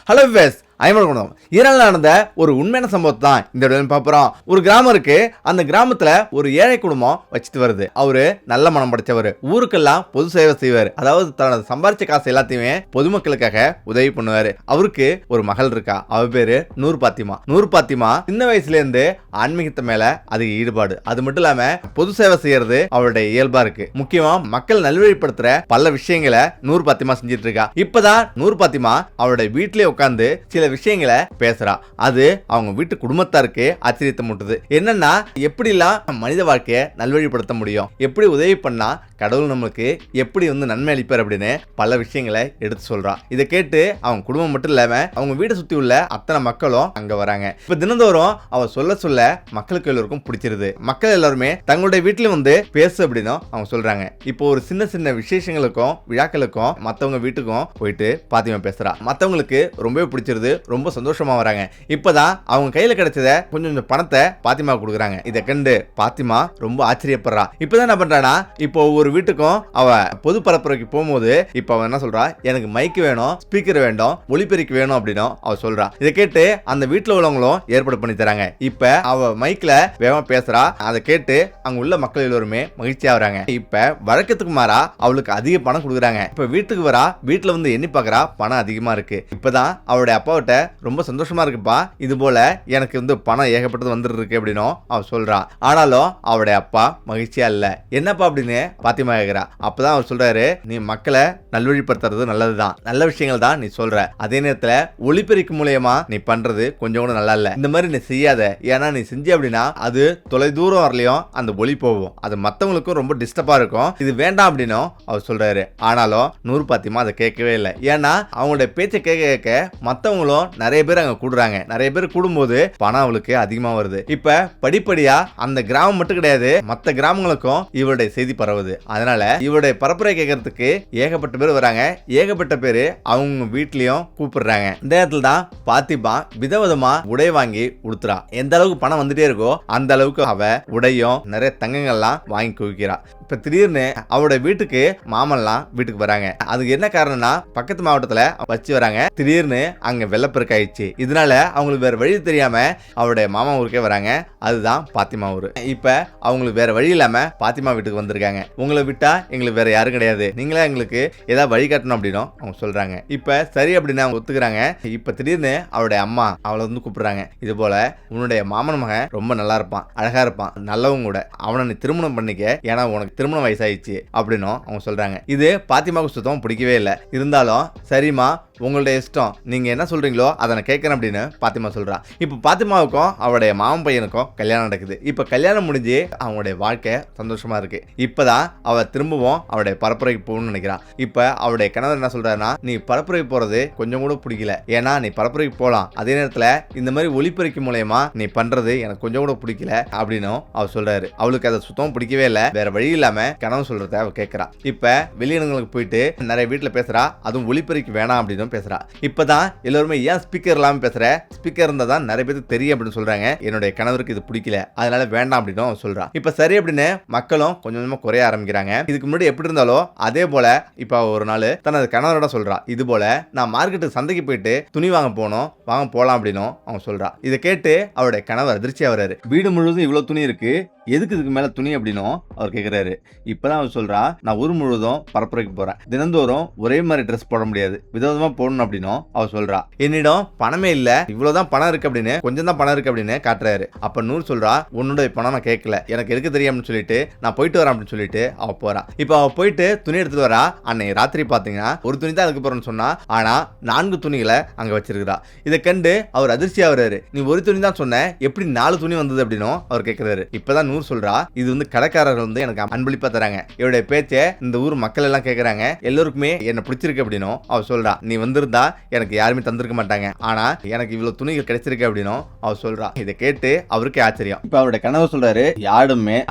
Hello wives, ஐமர்குணம் ஈரான்ல நடந்த ஒரு உண்மையான சம்பவத்தை தான் இந்த வீடியோல பார்ப்போம். ஒரு கிராமம் இருக்கு. அந்த கிராமத்துல ஒரு ஏழை குடும்பம் வச்சுட்டு வருது. அவரு நல்ல மனம் படைச்சவர். ஊருக்கெல்லாம் பொது சேவை செய்வார். அதாவது தனது சம்பாரிச்ச காசு எல்லாத்தையுமே பொதுமக்களுக்காக உதவி பண்ணுவாரு. அவருக்கு ஒரு மகள் இருக்கா. அவ பேரு நூர் பாத்திமா. நூர் பாத்திமா சின்ன வயசுல இருந்து ஆன்மீகத்தை மேல அதிக ஈடுபாடு. அது மட்டும் இல்லாம பொது சேவை செய்யறது அவருடைய இயல்பா இருக்கு. முக்கியமா மக்கள் நல்வழிப்படுத்துற பல விஷயங்களை நூர் பாத்திமா செஞ்சிட்டு இருக்கா. இப்பதான் நூர் பாத்திமா அவருடைய வீட்டிலே உட்கார்ந்து சில விஷயங்களை பேசுறா. அது அவங்க வீட்டு குடும்பத்தாருக்கு ஆச்சரியத்தை மூட்டுது. என்னன்னா, எப்படிலாம் மனித வாழ்க்கையை நல்வழிப்படுத்த முடியும், எப்படி உதவி பண்ணா கடவுள் நம்மளுக்கு எப்படி நன்மை அளிப்பார் அப்படின்னு பல விஷயங்களை எடுத்து சொல்றா. இதை கேட்டு அவங்க குடும்பம் மட்டும் இல்லாம அவங்க வீட்டை சுத்தி உள்ள அத்தனை மக்களும் அங்க வராங்க. இப்ப தினந்தோறும் அவ சொல்ல சொல்ல மக்களுக்கு எல்லாருக்கும் பிடிச்சிருது. மக்கள் எல்லாருமே தங்களுடைய வீட்டிலும் பேசு அப்படின்னு அவங்க சொல்றாங்க. இப்போ ஒரு சின்ன சின்ன விசேஷங்களுக்கும் விழாக்களுக்கும் மத்தவங்க வீட்டுக்கும் போயிட்டு பாத்திமா பேசுறா. மத்தவங்களுக்கு ரொம்பவே பிடிச்சிருது. ரொம்ப சந்தோஷமா வராங்க. இப்பதான் அவங்க கையில கிடைச்சத கொஞ்சம் கொஞ்சம் பணத்தை பாத்திமா கொடுக்குறாங்க. இதை கண்டு பாத்திமா ரொம்ப ஆச்சரியப்படுறா. இப்பதான் என்ன பண்றானா, இப்போ ஒரு வீட்டுக்கும் அவ பொது பரப்புரைக்கு போகும்போது இப்ப அவ என்ன சொல்றா, எனக்கு மைக் வேணும், ஸ்பீக்கர் வேண்டும், ஒலிபெருக்கி வேணும் அப்படின்னு அவ சொல்றா. இதை கேட்டு அந்த வீட்டுல உள்ளவங்களும் ஏற்பாடு பண்ணி தராங்க. இப்ப அவ மைக்ல வேகமா பேசுறா. அதை கேட்டு அங்க உள்ள மக்கள் எல்லோருமே மகிழ்ச்சியா வராங்க. இப்ப வழக்கத்துக்கு மாறா அவளுக்கு அதிக பணம் கொடுக்குறாங்க. இப்ப வீட்டுக்கு வரா, வீட்டுல எண்ணி பாக்குறா, பணம் அதிகமா இருக்கு. இப்பதான் அவருடைய அப்பாவிட்ட ரொம்ப சந்தோஷமா இருக்குப்பா, இது போல எனக்கு பணம் ஏகப்பட்டது வந்துட்டு இருக்கு அப்படின்னு அவ சொல்றா. ஆனாலும் அவருடைய அப்பா மகிழ்ச்சியா இல்ல. என்னப்பா அப்படின்னு பாத்திமா கேக்குறா. அப்பதான் அவர் சொல்றாரு, நீ மக்களை நல்வழிப்படுத்துறது நல்லதுதான், நல்ல விஷயங்கள் தான் நீ சொல்ற. அதே நேரத்துல ஒளிபெருக்கி மூலியமா நீ பண்றது கொஞ்சம் கூட நல்லா இல்ல. இந்த மாதிரி நீ செய்யாத. ஏன்னா நீ செஞ்ச அப்படின்னா அது தொலை தூரம் வரலையும் அந்த ஒளி போகும். அது மத்தவங்களுக்கும் ரொம்ப டிஸ்டர்பா இருக்கும். இது வேண்டாம் அப்படின்னு அவர் சொல்றாரு. ஆனாலும் நூர் பாத்திமா அதை கேட்கவே இல்லை. ஏன்னா அவங்களுடைய பேச்சை கேட்க கேட்க மத்தவங்களும் நிறைய பேர் அங்க கூடுறாங்க. நிறைய பேர் கூடும்போது பணம் அவளுக்கு அதிகமா வருது. இப்ப படிப்படியா அந்த கிராமம் மட்டும் கிடையாது, மத்த கிராமங்களுக்கும் இவருடைய செய்தி பரவுது. அதனால இவருடைய பரப்புரை கேட்கறதுக்கு ஏகப்பட்ட பேர் வராங்க. ஏகப்பட்ட பேரு அவங்க வீட்லயும் கூப்பிடுறாங்க. இந்த இடத்துல தான் பாத்திமா விதவிதமா உடை வாங்கி உடுத்துறா. எந்த அளவுக்கு பணம் வந்துட்டே இருக்கோ அந்த அளவுக்கு அவ உடையும் நிறைய தங்கங்கள்லாம் வாங்கி குவிக்கிறா. இப்ப திடீர்னு அவருடைய வீட்டுக்கு மாமன்லாம் வீட்டுக்கு வராங்க. அதுக்கு என்ன காரணம்னா, பக்கத்து மாவட்டத்துல வச்சு வராங்க. திடீர்னு அங்க வெள்ளப்பெருக்கு ஆயிடுச்சு. இதனால அவங்களுக்கு வேற வழி தெரியாம அவருடைய மாமா ஊருக்கே வராங்க. அதுதான் பாத்திமா ஊரு. இப்ப அவங்களுக்கு வேற வழி இல்லாம பாத்திமா வீட்டுக்கு வந்திருக்காங்க. உங்களை விட்டா எங்களுக்கு வேற யாரும் கிடையாது, நீங்களே எங்களுக்கு ஏதாவது வழிகாட்டணும் அப்படின்னு அவங்க சொல்றாங்க. இப்ப சரி அப்படின்னு அவங்க ஒத்துக்கிறாங்க. இப்ப திடீர்னு அவருடைய அம்மா அவளை கூப்பிடுறாங்க. இது போல உன்னுடைய மாமன் மகன் ரொம்ப நல்லா இருப்பான், அழகா இருப்பான், நல்லவங்க கூட, அவனை நீ திருமணம் பண்ணிக்க, ஏன்னா உனக்கு திருமணம் வயசாயிடுச்சு அப்படின்னு அவங்க சொல்றாங்க. இது பாத்திமாவுக்கு சுத்தம் பிடிக்கவே இல்லை. இருந்தாலும் சரிமா, உங்களுடைய இஷ்டம், நீங்க என்ன சொல்றீங்களோ அதை நான் கேட்கறேன் அப்படின்னு பாத்திமா சொல்றா. இப்ப பாத்திமாவுக்கும் அவருடைய மாமன் பையனுக்கும் கல்யாணம் நடக்குது. இப்ப கல்யாணம் முடிஞ்சு அவங்களுடைய வாழ்க்கை சந்தோஷமா இருக்கு. இப்பதான் அவ திரும்பவும் அவருடைய பரப்புரைக்கு போகணும்னு நினைக்கிறான். இப்ப அவருடைய கணவர் என்ன சொல்றாருன்னா, நீ பரப்புரைக்கு போறது கொஞ்சம் கூட பிடிக்கல, ஏன்னா நீ பரப்புரைக்கு போலாம், அதே நேரத்துல இந்த மாதிரி ஒளிபெருக்கி மூலமா நீ பண்றது எனக்கு கொஞ்சம் கூட பிடிக்கல அப்படின்னு அவர் சொல்றாரு. அவளுக்கு அதை சுத்தம் பிடிக்கவே இல்லை. வேற வழி இல்லாம கணவன் சொல்றத அவ கேட்கிறா. இப்ப வெளியிடங்களுக்கு போயிட்டு நிறைய வீட்டுல பேசுறா. அதுவும் ஒளிபெருக்கி வேணாம் அப்படின்னு பேசுறா. இப்பதான் எல்லாருமே ஏன் ஸ்பீக்கர் இல்லாம பேசுற, ஸ்பீக்கர் இருந்தா தான் நிறைய பேருக்கு தெரியும் அப்படின்னு சொல்றாங்க. என்னுடைய கணவருக்கு இது பிடிக்கல, அதனால வேண்டாம் அப்படின்னு சொல்றா. இப்ப சரி அப்படின்னு மக்களும் கொஞ்சம் கொஞ்சமா குறைய ஆரம்பிக்கிறாங்க. இதுக்கு முன்னாடி எப்படி இருந்தாலும் அதே போல இப்ப ஒரு நாள் தனது கணவரோட சொல்றா, இது போல நான் மார்க்கெட்டுக்கு சந்தைக்கு போயிட்டு துணி வாங்க போனோம், வாங்க போலாம் அப்படின்னு அவங்க சொல்றா. இதை கேட்டு அவருடைய கணவர் அதிர்ச்சியா வர்றாரு. வீடு முழுவதும் இவ்வளவு துணி இருக்கு, எதுக்கு இதுக்கு மேல துணி அப்படின்னு அவர் கேட்கிறாரு. இப்பதான் அவர் சொல்றா, நான் ஊர் முழுவதும் பரப்புரைக்கு போறேன், தினந்தோறும் ஒரே மாதிரி ட்ரெஸ் போட முடியாது, விதவிதமா போடணும் அப்படின்னு அவர் சொல்றா. என்னிடம் பணமே இல்ல, இவ்வளவுதான் பணம் இருக்கு அப்படின்னு, கொஞ்சம் தான் பணம் இருக்கு அப்படின்னு காட்டுறாரு. அப்ப நூர் சொல்றா, உன்னுடைய பணம் நான் கேட்கல, எனக்கு எடுக்க தெரியாமனு சொல்லிட்டு நான் போயிட்டு வரேன் அப்படின்னு சொல்லிட்டு அவ போறா. இப்ப அவ போயிட்டு துணி எடுத்துட்டு வரா. அன்னைக்கு ராத்திரி பாத்தீங்கன்னா ஒரு துணி தான் எடுக்க போறேன்னு சொன்னா, ஆனா 4 துணிகளை அங்க வச்சிருக்கிறா. இதை கண்டு அவர் அதிர்ச்சியா வர்றாரு. நீ ஒரு துணி தான் சொன்ன, எப்படி 4 துணி வந்தது அப்படின்னு அவர் கேட்கிறாரு. இப்பதான் நூர் சொல்றா, இது கடைக்காரர்கள் எனக்கு அன்பளிப்பா தராங்க, இவருடைய பேச்சை இந்த ஊர் மக்கள் எல்லாம் கேட்கறாங்க, எல்லோருக்குமே என்ன பிடிச்சிருக்கு அப்படின்னு அவர் சொல்றா. நீ வந்திருந்தா எனக்கு யாருமே தந்திருக்க மாட்டாங்க, ஆனா எனக்கு இவ்வளவு துணிகள் கிடைச்சிருக்கு அப்படின்னு அவர் சொல்றா. இதை கேட்டு அவருக்கு ஆச்சரியம். இப்ப அவருடைய கணவர் சொல்றாரு, யாருமே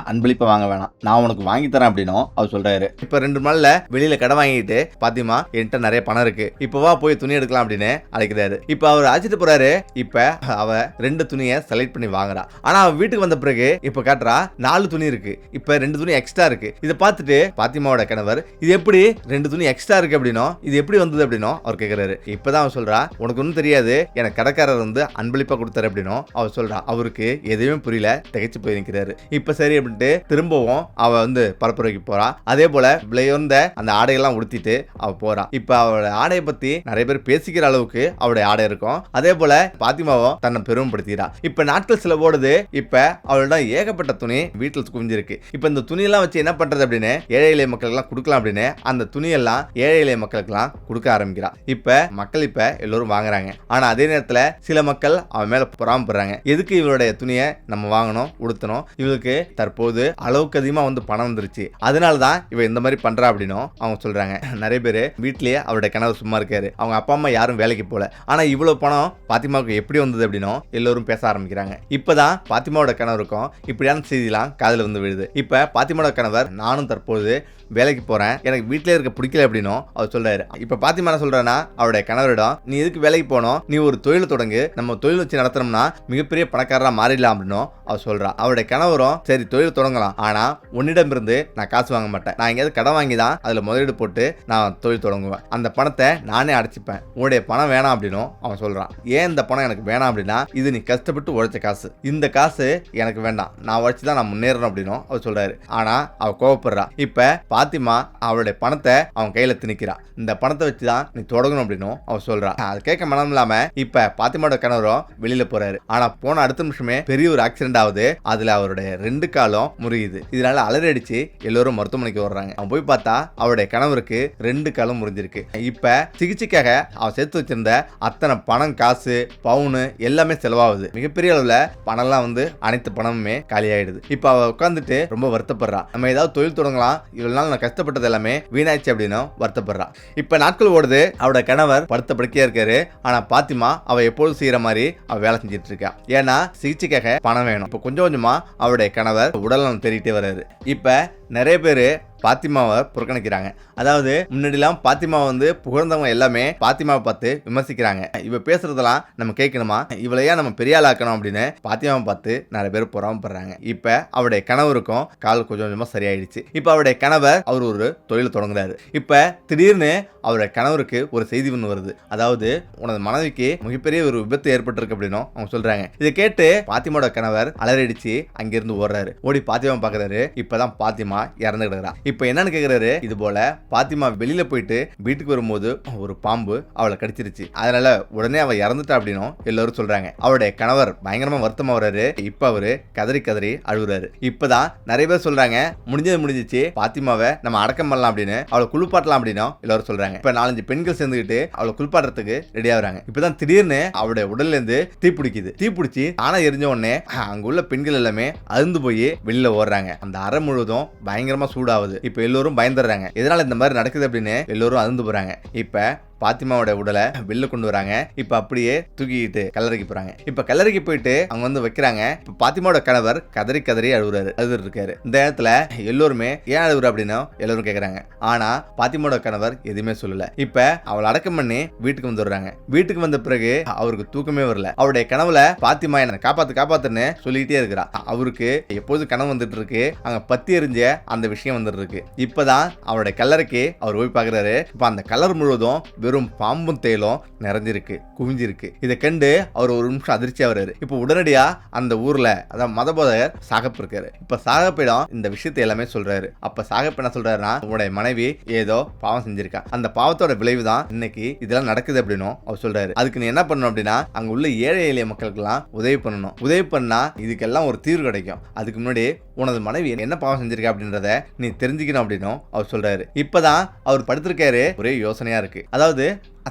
அன்பளிப்பா வாங்க வேணாம், நான் உனக்கு வாங்கி தரேன் அப்படின்னு அவர் சொல்றாரு. இப்ப 2 நாள்ல வெளியில கடை வாங்கிட்டு, பாத்திமா என்கிட்ட நிறைய பணம் இருக்கு, இப்ப வா போய் துணி எடுக்கலாம் அப்படின்னு அழைக்கிறாரு. இப்ப அவர் அழைச்சிட்டு போறாரு. இப்ப அவ 2 துணியை செலக்ட் பண்ணி வாங்குறா. ஆனா அவ வீட்டுக்கு வந்த பிறகு இப்ப காட்டுறா 4 துணி இருக்கு, இப்ப 2 துணி எக்ஸ்ட்ரா இருக்கு. இதை பார்த்துட்டு பாத்திமாவோட கணவர், இது எப்படி 2 துணி எக்ஸ்ட்ரா இருக்கு அப்படின்னா, இது எப்படி வந்தது அப்படின்னா அவர் கேக்குறாரு. இப்பதான் அவன் சொல்றா, உனக்கு ஒன்றும் தெரியாது, எனக்கு கடைக்காரர் வந்து அன்பளிப்பா கொடுத்தாரு அப்படின்னும் அவர் சொல்றா. அவருக்கு எதுவுமே புரியல, திகைச்சு போய் நிற்கிறாரு. இப்ப சரி அப்படின்ட்டு திரும்பவும் அவ வந்து பரப்புரைக்கு போறா. அதே போல விலையுறந்த அந்த ஆடையெல்லாம் உடுத்திட்டு அவ போறா. இப்ப அவளோட ஆடையை பத்தி நிறைய பேர் பேசிக்கிற அளவுக்கு அவளுடைய ஆடை இருக்கும். அதே போல பாத்திமாவும் தன்னை பெருமைப்படுத்திக்கிறா. இப்ப நாட்கள் சில ஓடுது. இப்ப அவளோட ஏகப்பட்ட துணி வீட்டில் குவிஞ்சிருக்கு. இப்ப இந்த துணியெல்லாம் வச்சு என்ன பண்றது அப்படின்னு ஏழை எளிய மக்களுக்கு எல்லாம் கொடுக்கலாம் அப்படின்னு அந்த துணியெல்லாம் ஏழை எளிய மக்களுக்கு எல்லாம் கொடுக்க ஆரம்பிக்கிறா. இப்ப மக்கள் எல்லோரும் வாங்குறாங்க. ஆனா அதே நேரத்துல சில மக்கள் அவன் மேல பொறாமப்படுறாங்க. எதுக்கு இவளுடைய துணியை நம்ம வாங்கணும், உடுத்தணும், இவளுக்கு தற்போது அளவுக்கு அதிகமா வந்து பணம் வந்துருச்சு, அதனாலதான் இவ இந்த மாதிரி பண்றா அப்படின்னும் அவங்க சொல்றாங்க. நிறைய பேரு வீட்லயே அவருடைய கணவர் சும்மா இருக்காரு, அவங்க அப்பா அம்மா யாரும் வேலைக்கு போல, ஆனா இவ்வளவு பணம் பாத்திமாவுக்கு எப்படி வந்தது அப்படின்னும் எல்லோரும் பேச ஆரம்பிக்கிறாங்க. இப்பதான் பாத்திமாவோட கணவருக்கும் இப்படியான செய்திலாம் காதுல வந்து விழுது. இப்ப பாத்திமாவோட கணவர், நானும் தற்போது வேலைக்கு போறேன், எனக்கு வீட்டிலே இருக்க பிடிக்கல அப்படின்னும் அவர் சொல்றாரு. இப்ப பாத்திமா என்ன சொல்றானா, அவருடைய கணவரிடம், நீ எதுக்கு வேலைக்கு போனோம், நீ ஒரு தொழில் தொடங்கு, நம்ம தொழில் வச்சு நடத்துறோம்னா மிகப்பெரிய பணக்காரரா மாறிடலாம் அப்படின்னும் அவர் சொல்றா. அவருடைய கணவரும், சரி தொழில் தொடங்கலாம், ஆனா உன்னிடம் இருந்து நான் காசு வாங்க மாட்டேன், நான் எங்கேயாவது கடன் வாங்கி தான் அதுல முதலீடு போட்டு நான் தொழில் தொடங்குவேன், அந்த பணத்தை நானே அடைச்சிப்பேன், உன்னுடைய பணம் வேணாம் அப்படின்னும் அவன் சொல்றான். ஏன் இந்த பணம் எனக்கு வேணாம் அப்படின்னா, இது நீ கஷ்டப்பட்டு உழைச்ச காசு, இந்த காசு எனக்கு வேண்டாம், நான் உழைச்சுதான் நான் முன்னேறணும் அப்படின்னும் அவர் சொல்றாரு. ஆனா அவ கோவப்படுறா. இப்ப பாத்திமா அவளுடைய பணத்தை அவன் கையில திணிக்கிறா. இந்த பணத்தை வச்சுதான் நீ தொடங்கணும் அப்படின்னு அவன் சொல்றா. அது கேட்க மனம் இல்லாம இப்ப பாத்திமாவோட கணவரும் வெளியில போறாரு. ஆனா போன அடுத்த நிமிஷமே பெரிய ஒரு ஆக்சிடென்ட் ஆகுது. அதுல அவருடைய 2 காலும் முறியுது. இதனால அலறி அடிச்சு எல்லோரும் மருத்துவமனைக்கு வர்றாங்க. அவன் போய் பார்த்தா அவருடைய கணவருக்கு 2 காலும் முறிஞ்சிருக்கு. இப்ப சிகிச்சைக்காக அவன் சேர்த்து வச்சிருந்த அத்தனை பணம், காசு, பவுனு எல்லாமே செலவாகுது. மிகப்பெரிய அளவுல பணம்லாம் வந்து அனைத்து பணமுமே காலியாயிடுது. இப்ப அவ உட்காந்துட்டு ரொம்ப வருத்தப்படுறா. நம்ம ஏதாவது தொழில் தொடங்கலாம், இவ்வளவு நாள் நான் கஷ்டப்பட்டது எல்லாமே வீணாச்சு அப்படின்னு வருத்தப்படுறா. இப்ப நாட்கள் ஓடுது. அவரோட கணவர் படுத்த படுக்கையா இருக்காரு. ஆனா பாத்திமா அவ எப்பொழுதும் செய்யற மாதிரி அவ வேலை செஞ்சிட்டு இருக்கா. ஏன்னா சிகிச்சைக்காக பணம் வேணும். இப்ப கொஞ்சம் கொஞ்சமா அவருடைய கணவர் உடல்நலம் தேறிட்டே வர்றாரு. இப்ப நிறைய பேரு பாத்திமாவை புறக்கணிக்கிறாங்க. அதாவது முன்னாடிலாம் பாத்திமாவை வந்து புகழ்ந்தவங்க எல்லாமே பாத்திமாவை பார்த்து விமர்சிக்கிறாங்க. இவ பேசுறதெல்லாம் நம்ம கேட்கணுமா, இவளையா நம்ம பெரிய ஆள் ஆக்கணும் அப்படின்னு பாத்திமாவை பார்த்து நிறைய பேர் பொறாமப்படுறாங்க. இப்ப அவருடைய கணவருக்கும் கால் கொஞ்சம் கொஞ்சமா சரியாயிடுச்சு. இப்ப அவருடைய கணவர் அவர் ஒரு தொழில் தொடங்குறாரு. இப்ப திடீர்னு அவருடைய கணவருக்கு ஒரு செய்தி ஒன்று வருது. அதாவது உனது மனைவிக்கு மிகப்பெரிய ஒரு விபத்து ஏற்பட்டிருக்கு அப்படின்னு அவங்க சொல்றாங்க. இதை கேட்டு பாத்திமாவோட கணவர் அலறடிச்சு அங்கிருந்து ஓடுறாரு. ஓடி பாத்திமா பாக்குறாரு. இப்பதான் பாத்திமா இறந்து கிடக்குறா. இப்ப என்னன்னு கேக்குறாரு, இது போல பாத்திமா வெளியில போயிட்டு வீட்டுக்கு வரும்போது ஒரு பாம்பு அவளை கடிச்சிருச்சு, அதனால உடனே அவ இறந்துட்டா அப்படின்னு எல்லாரும் சொல்றாங்க. அவருடைய கணவர் பயங்கரமா வருத்தமா வர்றாரு. இப்ப அவரு கதறி கதறி அழுகுறாரு. இப்பதான் நிறைய பேர் சொல்றாங்க, முடிஞ்சிச்சு, பாத்திமாவை நம்ம அடக்கம் பண்ணலாம் அப்படின்னு, அவளை குளிப்பாட்டலாம் அப்படின்னு எல்லாரும் சொல்றாங்க. இப்ப 4-5 பெண்கள் சேர்ந்துக்கிட்டு அவளை குளிப்பாட்டுறதுக்கு ரெடி ஆகுறாங்க. இப்பதான் திடீர்னு அவருடைய உடல்ல இருந்து தீப்பிடிச்சு ஆனா எரிஞ்ச உடனே அங்க உள்ள பெண்கள் எல்லாமே அருந்து போய் வெளியில ஓடுறாங்க. அந்த அறை முழுவதும் பயங்கரமா சூடாகுது. இப்ப எல்லோரும் பயந்துடுறாங்க. எதனால இந்த மாதிரி நடக்குது அப்படின்னு எல்லோரும் அருந்து போறாங்க. இப்ப பாத்திமாவோட உடலை வெளில கொண்டு வராங்க. இப்ப அப்படியே தூக்கிட்டு கல்லறைக்கு போறாங்க. இப்ப கல்லறைக்கு போயிட்டு அவங்க வந்து வைக்கிறாங்க. இப்ப பாத்திமாவோட கணவர் கதறி கதறி அழுகுறாரு. இருக்காரு. இந்த இடத்துல எல்லோருமே ஏன் அழுகுற அப்படின்னு எல்லாரும் கேக்குறாங்க. ஆனா பாத்திமாவோட கணவர் எதுவுமே சொல்லல. இப்ப அவளை அடக்கம் பண்ணி வீட்டுக்கு வந்துடுறாங்க. வீட்டுக்கு வந்த பிறகு அவருக்கு தூக்கமே வரல. அவருடைய கனவுல பாத்திமா என்ன காப்பாத்துன்னு சொல்லிட்டே இருக்கிறா. அவருக்கு எப்போது கனவு வந்துட்டு இருக்கு, அங்க பத்தி எரிஞ்ச அந்த விஷயம் வந்துட்டு இருக்கு. இப்பதான் அவருடைய கல்லறைக்கு அவர் போய் பாக்குறாரு. இப்ப அந்த கல்லர் முழுவதும் வெறும் பாம்பும் தேலும் நிறைஞ்சிருக்கு, குவிஞ்சிருக்கு. இதை கண்டு அவர் ஒரு நிமிஷம் அதிர்ச்சியா வர்றாரு. இப்ப உடனடியா அந்த ஊர்ல அதாவது மதபோதகர் சாகப் இருக்காரு. இப்ப சாகப்பிடம் இந்த விஷயத்தை எல்லாமே சொல்றாரு. அப்ப சாகப் என்ன சொல்றாருன்னா, உங்களுடைய மனைவி ஏதோ பாவம் செஞ்சிருக்கா, அந்த பாவத்தோட விளைவுதான் இன்னைக்கு இதெல்லாம் நடக்குது அப்படின்னு அவர் சொல்றாரு. அதுக்கு நீ என்ன பண்ணணும் அப்படின்னா, அங்க உள்ள ஏழை எளிய மக்களுக்கு எல்லாம் உதவி பண்ணணும். உதவி பண்ணா இதுக்கெல்லாம் ஒரு தீர்வு கிடைக்கும். அதுக்கு முன்னாடி உனது மனைவி என்ன பாவம் செஞ்சிருக்கா அப்படின்றத நீ தெரிஞ்சுக்கணும் அப்படின்னு அவர் சொல்றாரு. இப்பதான் அவர் படுத்திருக்காரு. ஒரே யோசனையா இருக்கு. அதாவது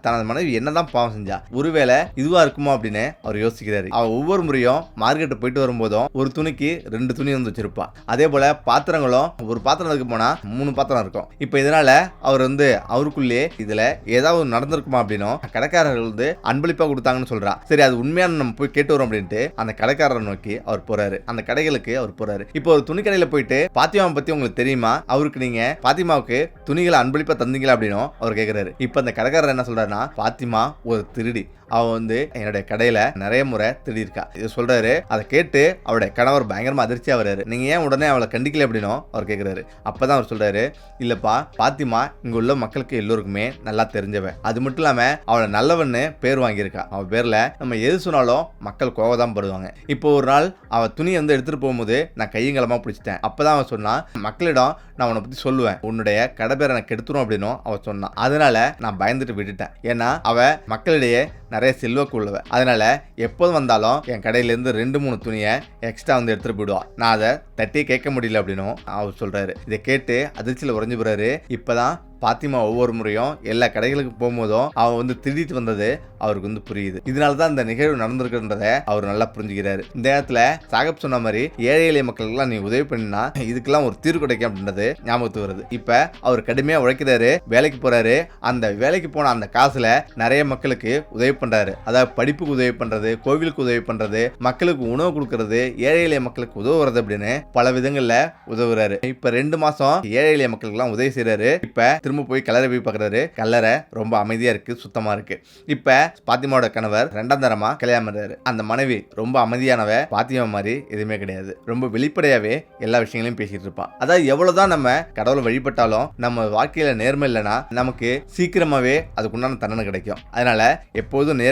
தனது மனைவி என்னதான் பாவம் செஞ்சா, ஒருவேளை இதுவா இருக்குமோ அப்படின்னு அவர் யோசிக்கிறாரு. அவ ஒவ்வொரு முறையும் மார்க்கெட்டு போயிட்டு வரும்போதும் ஒரு துணிக்கு 2 துணி வந்து வச்சிருப்பா. அதே போல பாத்திரங்களும் ஒரு பாத்திரம் இருக்கு போனா 3 பாத்திரம் இருக்கும். இப்ப இதனால அவர் வந்து அவருக்குள்ளே இதுல ஏதாவது நடந்திருக்குமா அப்படின்னும் கடைக்காரர்கள் வந்து அன்பளிப்பா கொடுத்தாங்கன்னு சொல்றா. சரி அது உண்மையான நம்ம போய் கேட்டு வரோம் அப்படின்ட்டு அந்த கடைக்காரரை நோக்கி அவர் போறாரு. அந்த கடைகளுக்கு அவர் போறாரு. இப்போ ஒரு துணி கடையில போயிட்டு பாத்திமாவை பத்தி உங்களுக்கு தெரியுமா, அவருக்கு நீங்க பாத்திமாவுக்கு துணிகளை அன்பளிப்பா தந்தீங்களா அப்படின்னு அவர் கேட்கிறாரு. இப்ப அந்த கடைக்காரர் என்ன சொல்றாரு, பாத்திமா ஒரு திருடி, அவ வந்து என்னுடைய கடையில நிறைய முறை திருடியிருக்கா. இது சொல்றாரு. அதை கேட்டு அவருடைய கணவர் பயங்கரமா அதிர்ச்சியா வர்றாரு. நீங்க ஏன் உடனே அவளை கண்டிக்கல அப்படின்னும் அவர் கேட்கிறாரு. அப்பதான் அவர் சொல்றாரு, இல்லப்பா பாத்திமா இங்க உள்ள மக்களுக்கு எல்லோருக்குமே நல்லா தெரிஞ்சவ, அது மட்டும் இல்லாம அவளை நல்லவன்னு பேர் வாங்கியிருக்கா. அவ பேர்ல நம்ம எது சொன்னாலும் மக்கள் கோவதான் படுவாங்க. இப்போ ஒரு நாள் அவ துணியை வந்து எடுத்துட்டு போகும்போது நான் கையங்கலமா பிடிச்சிட்டேன். அப்பதான் அவன் சொன்னா, மக்களிடம் நான் உன்னை பத்தி சொல்லுவேன், உன்னுடைய கடை பேரை எனக்கு கெடுத்துரும் அப்படின்னு அவன் சொன்னான். அதனால நான் பயந்துட்டு விட்டுட்டேன். ஏன்னா அவ மக்களிடையே நிறைய செல்வாக்கு உள்ளவ. அதனால எப்போதும் வந்தாலும் என் கடையில இருந்து 2-3 துணியை எக்ஸ்ட்ரா வந்து எடுத்துட்டு போயிடுவா. நான் அதை தட்டி கேட்க முடியல அப்படின்னு அவர் சொல்றாரு. இதை கேட்டு அதிர்ச்சியில உறைஞ்சு போறாரு. இப்பதான் பாத்திமா ஒவ்வொரு முறையும் எல்லா கடைகளுக்கு போகும்போதும் அவன் வந்து திருடிட்டு வந்தது அவருக்கு வந்து புரியுது. இதனாலதான் இந்த நிகழ்வு நடந்திருக்குன்றத அவர் நல்லா புரிஞ்சுக்கிறாரு. இந்த நேரத்துல சாகப் சொன்ன மாதிரி ஏழை எளிய மக்களுக்கெல்லாம் நீ உதவி பண்ணினா இதுக்கெல்லாம் ஒரு தீர்வு கிடைக்கும் அப்படின்றது ஞாபகத்துக்கு வருது. இப்ப அவர் கடுமையா உழைக்கிறாரு, வேலைக்கு போறாரு. அந்த வேலைக்கு போன அந்த காசுல நிறைய மக்களுக்கு உதவி பண்றாரு. அதாவது படிப்புக்கு உதவி பண்றது, கோவிலுக்கு உதவி பண்றது, மக்களுக்கு உணவு கொடுக்கறது, ஏழை எளிய மக்களுக்கு உதவுறது அப்படின்னு பல விதங்கள்ல உதவுறாரு. இப்ப 2 மாசம் ஏழை எளிய மக்களுக்கு எல்லாம் உதவி செய்யறாரு. இப்ப திரும்ப போய் கல்லறை போய் பார்க்கறாரு. கல்லறை ரொம்ப அமைதியா இருக்கு, சுத்தமா இருக்கு. இப்ப பாத்திமாவோட கணவர் 2ஆம் தரமா கல்யாணம் பண்றாரு. அந்த மனைவி ரொம்ப அமைதியானவ, பாத்திமா மாதிரி எதுவுமே கிடையாது. ரொம்ப வெளிப்படையாவே எல்லா விஷயங்களையும் பேசிட்டு இருப்பா. அதாவது எவ்வளவுதான் நம்ம கடவுளை வழிபட்டாலும் நம்ம வாழ்க்கையில நேர்மை இல்லைன்னா நமக்கு சீக்கிரமாவே அதுக்குண்டான தண்டனை கிடைக்கும். அதனால எப்போதும் நேர்மை